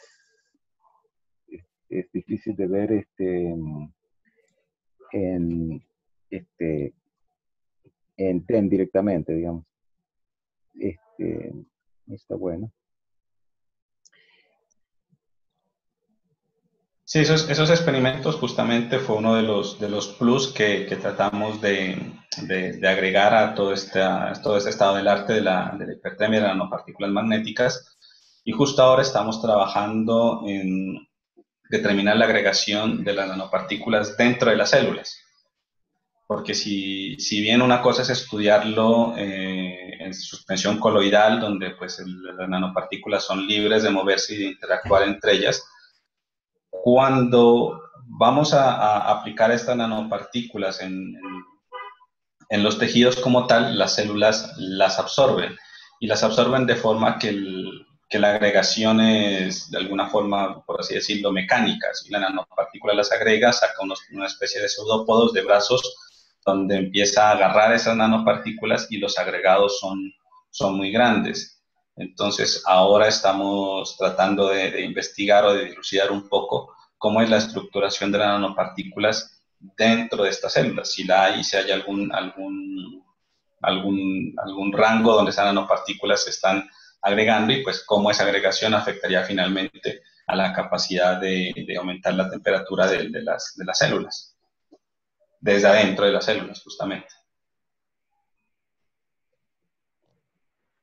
es difícil de ver en, este, en TEN directamente, digamos. Está bueno. Sí, esos experimentos justamente fue uno de los plus que tratamos de agregar a todo este estado del arte de la hipertermia de las nanopartículas magnéticas. Y justo ahora estamos trabajando en determinar la agregación de las nanopartículas dentro de las células. Porque si bien una cosa es estudiarlo en suspensión coloidal, donde pues las nanopartículas son libres de moverse y de interactuar entre ellas, cuando vamos a aplicar estas nanopartículas en los tejidos como tal, las células las absorben y las absorben de forma que la agregación es de alguna forma, por así decirlo, mecánica. Si la nanopartícula las agrega, saca una especie de pseudópodos de brazos donde empieza a agarrar esas nanopartículas y los agregados son muy grandes. Entonces, ahora estamos tratando de investigar o de dilucidar un poco cómo es la estructuración de las nanopartículas dentro de estas células, si la hay, si hay algún rango donde esas nanopartículas se están agregando y pues cómo esa agregación afectaría finalmente a la capacidad de aumentar la temperatura de las células, desde adentro de las células justamente.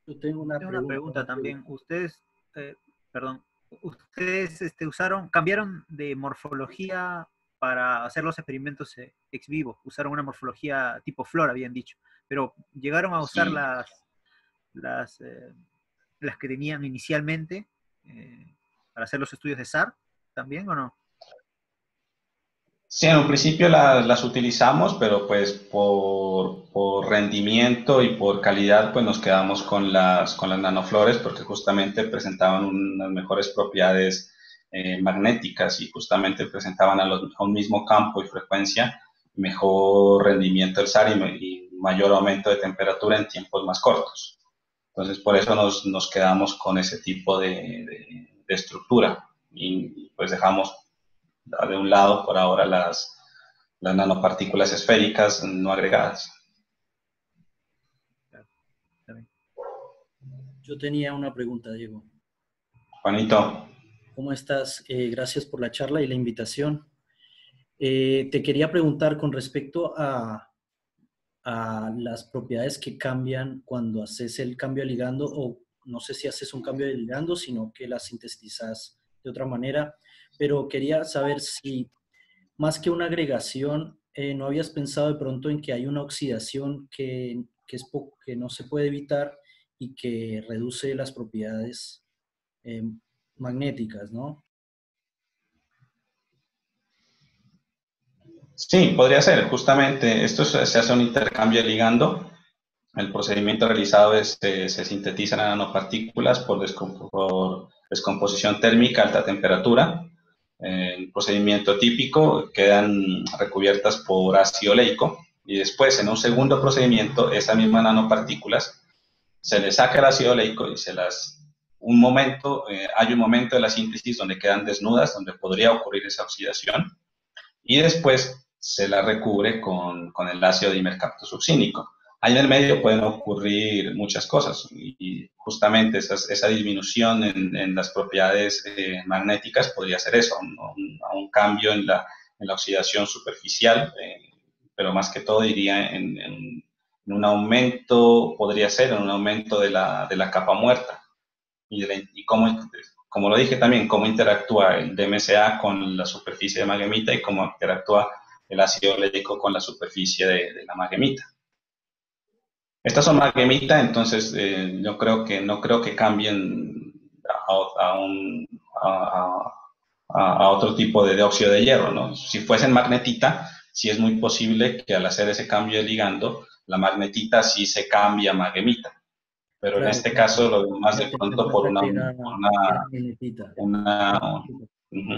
Yo tengo una pregunta también. Ustedes, cambiaron de morfología para hacer los experimentos ex vivo. Usaron una morfología tipo flor, habían dicho. Pero llegaron a usar las que tenían inicialmente para hacer los estudios de SAR también, ¿o no? Sí, en un principio las utilizamos, pero pues por rendimiento y por calidad, pues nos quedamos con las nanoflores porque justamente presentaban unas mejores propiedades magnéticas y justamente presentaban a un mismo campo y frecuencia mejor rendimiento del SAR y mayor aumento de temperatura en tiempos más cortos. Entonces, por eso nos quedamos con ese tipo de estructura y pues dejamos de un lado por ahora las nanopartículas esféricas no agregadas. Yo tenía una pregunta, Diego. Juanito. ¿Cómo estás? Gracias por la charla y la invitación. Te quería preguntar con respecto a las propiedades que cambian cuando haces el cambio de ligando, o no sé si haces un cambio de ligando, sino que las sintetizas de otra manera, pero quería saber si más que una agregación, ¿no habías pensado de pronto en que hay una oxidación que no se puede evitar y que reduce las propiedades magnéticas, ¿no? Sí, podría ser. Justamente esto se hace un intercambio de ligando. El procedimiento realizado es se sintetizan nanopartículas por descomposición térmica a alta temperatura. El procedimiento típico quedan recubiertas por ácido oleico y después en un segundo procedimiento esas mismas nanopartículas se les saca el ácido oleico y hay un momento de la síntesis donde quedan desnudas, donde podría ocurrir esa oxidación y después se la recubre con el ácido dimercaptosuccínico. Ahí en el medio pueden ocurrir muchas cosas y justamente esa disminución en las propiedades magnéticas podría ser eso, un cambio en la oxidación superficial, pero más que todo diría en un aumento, podría ser en un aumento de la capa muerta y como lo dije también, cómo interactúa el DMSA con la superficie de maghemita y cómo interactúa el ácido oleico con la superficie de la maghemita. Estas son maghemita, entonces yo no creo que cambien a otro tipo de óxido de hierro, ¿no? Si fuesen magnetita, sí es muy posible que al hacer ese cambio de ligando, la magnetita sí se cambia a maghemita. pero en Claro, este claro. caso lo veo más de Ya te pronto por cuenta que era minutita. una- ujú.